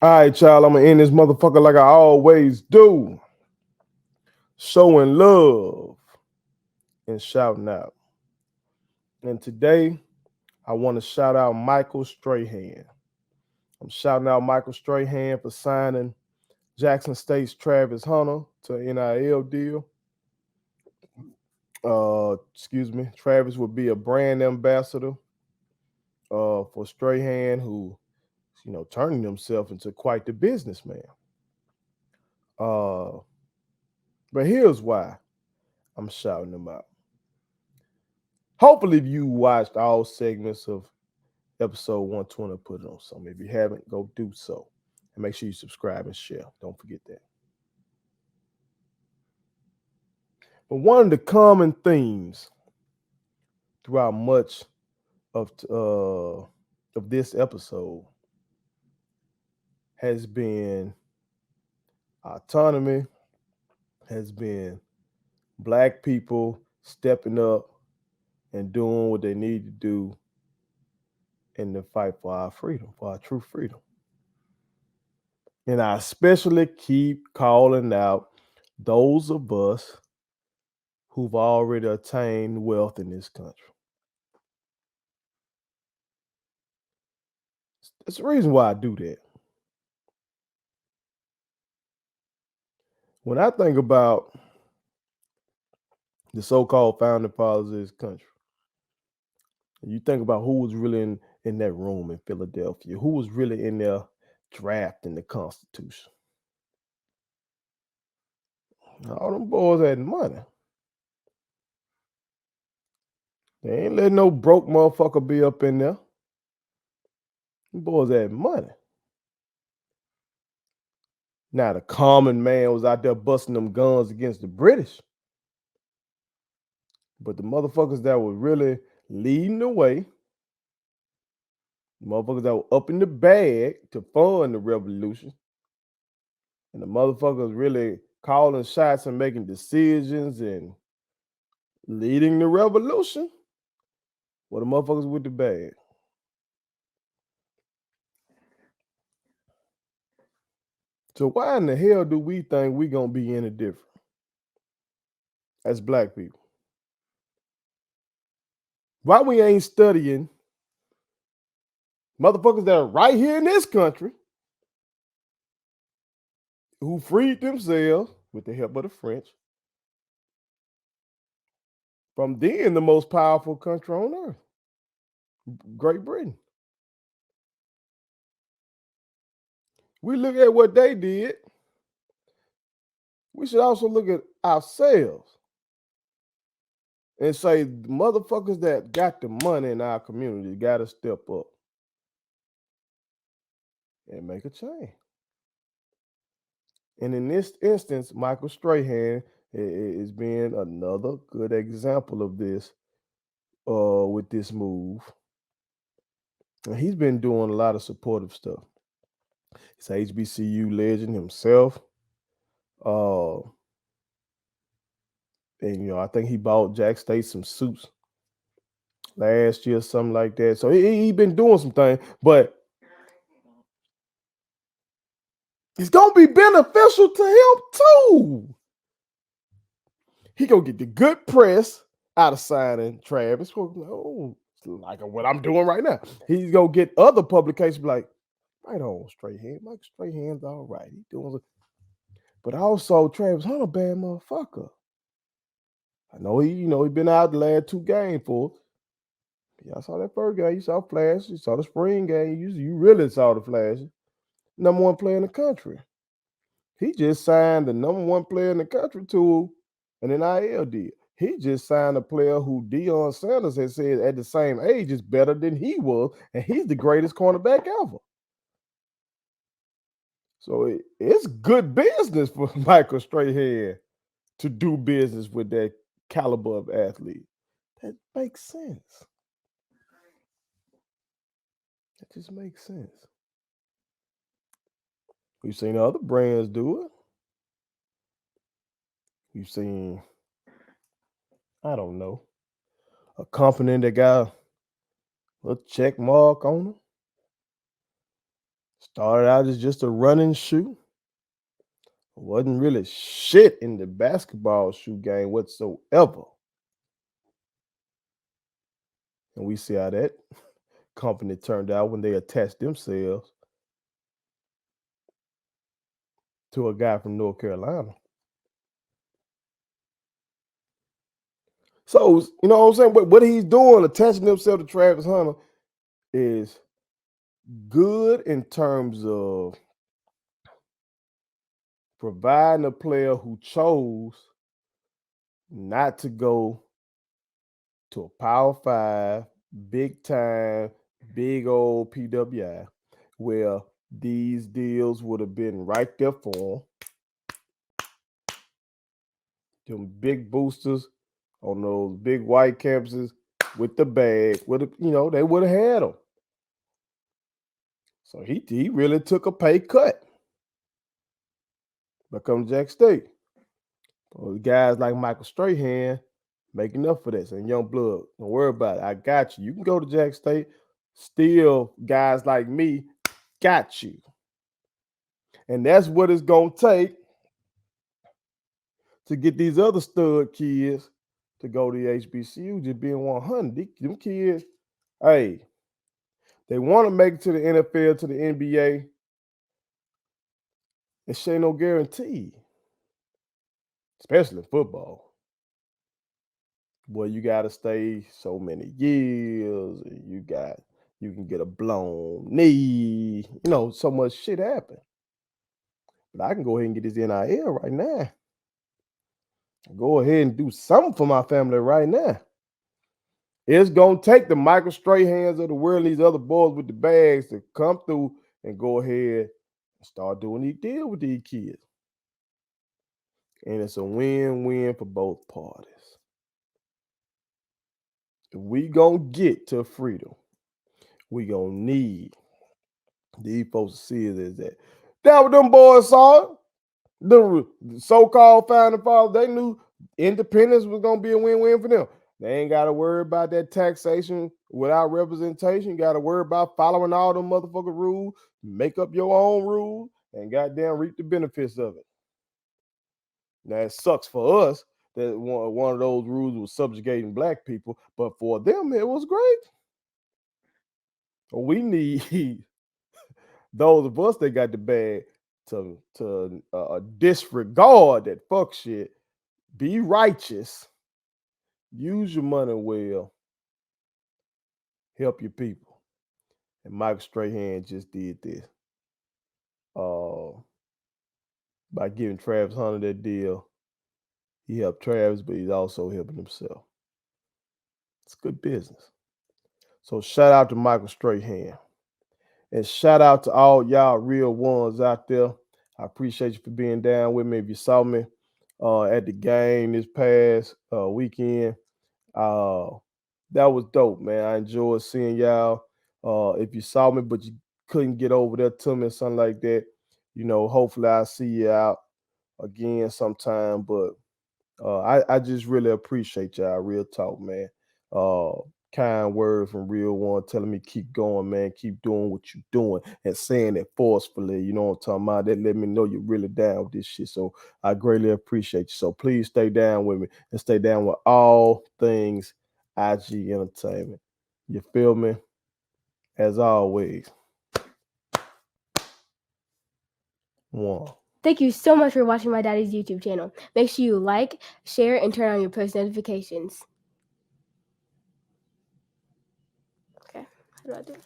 All right, child, I'm gonna end this motherfucker like I always do. Showing love and shouting out. And today, I want to shout out Michael Strahan. I'm shouting out Michael Strahan for signing Jackson State's Travis Hunter to an NIL deal. Travis would be a brand ambassador for Strahan, who, turning himself into quite the businessman. Uh, but here's why I'm shouting him out. Hopefully, if you watched all segments of episode 120, put it on something. If you haven't, go do so. And make sure you subscribe and share. Don't forget that. But one of the common themes throughout much of this episode has been autonomy, has been black people stepping up and doing what they need to do in the fight for our freedom, for our true freedom. And I especially keep calling out those of us who've already attained wealth in this country. That's the reason why I do that. When I think about the so-called founding fathers of this country, you think about who was really in that room in Philadelphia, who was really in there drafting the Constitution. All them boys had money. They ain't letting no broke motherfucker be up in there. Them boys had money. Now the common man was out there busting them guns against the British. But the motherfuckers that were really leading the way, the motherfuckers that were up in the bag to fund the revolution, and the motherfuckers really calling shots and making decisions and leading the revolution, were the motherfuckers with the bag. So why in the hell do we think we gonna be any different as black people? Why we ain't studying motherfuckers that are right here in this country who freed themselves with the help of the French from then the most powerful country on earth, Great Britain. We look at what they did. We should also look at ourselves and say, the motherfuckers that got the money in our community got to step up and make a change. And in this instance, Michael Strahan is being another good example of this with this move. And he's been doing a lot of supportive stuff. He's a HBCU legend himself. Uh, and I think he bought Jack State some suits last year, something like that. So he been doing some things, but it's gonna be beneficial to him too. He gonna get the good press out of signing Travis. Oh, like what I'm doing right now. He's gonna get other publications like, right on, straight hand. Mike Straight Hand's all right. He doing, but also Travis Hunter, bad motherfucker. I know he been out the last two games for. Yeah, I saw that first game. You saw flash. You saw the spring game. You really saw the flash. Number one player in the country. He just signed the number one player in the country to an NIL deal. He just signed a player who Deion Sanders has said at the same age is better than he was, and he's the greatest cornerback ever. So it's good business for Michael Strahan to do business with that caliber of athlete. That makes sense. That just makes sense. We've seen other brands do it. We've seen, I don't know, a company that got a check mark on them Started out as just a running shoe. Wasn't really shit in the basketball shoe game whatsoever. And we see how that company turned out when they attached themselves to a guy from North Carolina. So, you know what I'm saying? What he's doing, attaching himself to Travis Hunter, is good in terms of providing a player who chose not to go to a Power Five, big time, big old PWI, where these deals would have been right there for him. Them big boosters on those big white campuses with the bag, they would have had him. So he really took a pay cut. But come Jack State. Well, guys like Michael Strahan making up for this. And Young Blood, don't worry about it. I got you. You can go to Jack State. Still, guys like me got you. And that's what it's going to take to get these other stud kids to go to the HBCU, just being 100. Them kids, hey, they want to make it to the NFL, to the NBA. It ain't no guarantee, especially in football. Well, you got to stay so many years, and you can get a blown knee. So much shit happen. But I can go ahead and get this NIL right now. Go ahead and do something for my family right now. It's going to take the Michael Strahans of the world and these other boys with the bags to come through and go ahead and start doing these deals with these kids. And it's a win-win for both parties. If we going to get to freedom, we going to need these folks to see it as that. That what them boys saw. The so-called founding fathers, they knew independence was going to be a win-win for them. They ain't got to worry about that taxation without representation. You got to worry about following all them motherfucking rules, make up your own rules, and goddamn reap the benefits of it. Now, it sucks for us that one of those rules was subjugating black people, but for them, it was great. We need those of us that got the bag to disregard that fuck shit, be righteous, use your money well, help your people. And Michael Strahan just did this by giving Travis Hunter that deal. He helped Travis, but he's also helping himself. It's good business. So shout out to Michael Strahan. And shout out to all y'all real ones out there. I appreciate you for being down with me. If you saw me at the game this past weekend, that was dope, man. I enjoyed seeing y'all. If you saw me, but you couldn't get over there to me or something like that, hopefully I'll see you out again sometime. But I just really appreciate y'all. Real talk, man. Kind word from real one telling me keep going, man. Keep doing what you're doing and saying it forcefully. You know what I'm talking about? That let me know you're really down with this shit. So I greatly appreciate you. So please stay down with me and stay down with all things IG Entertainment. You feel me? As always. One. Thank you so much for watching my daddy's YouTube channel. Make sure you like, share, and turn on your post notifications. Okay, how do I do it?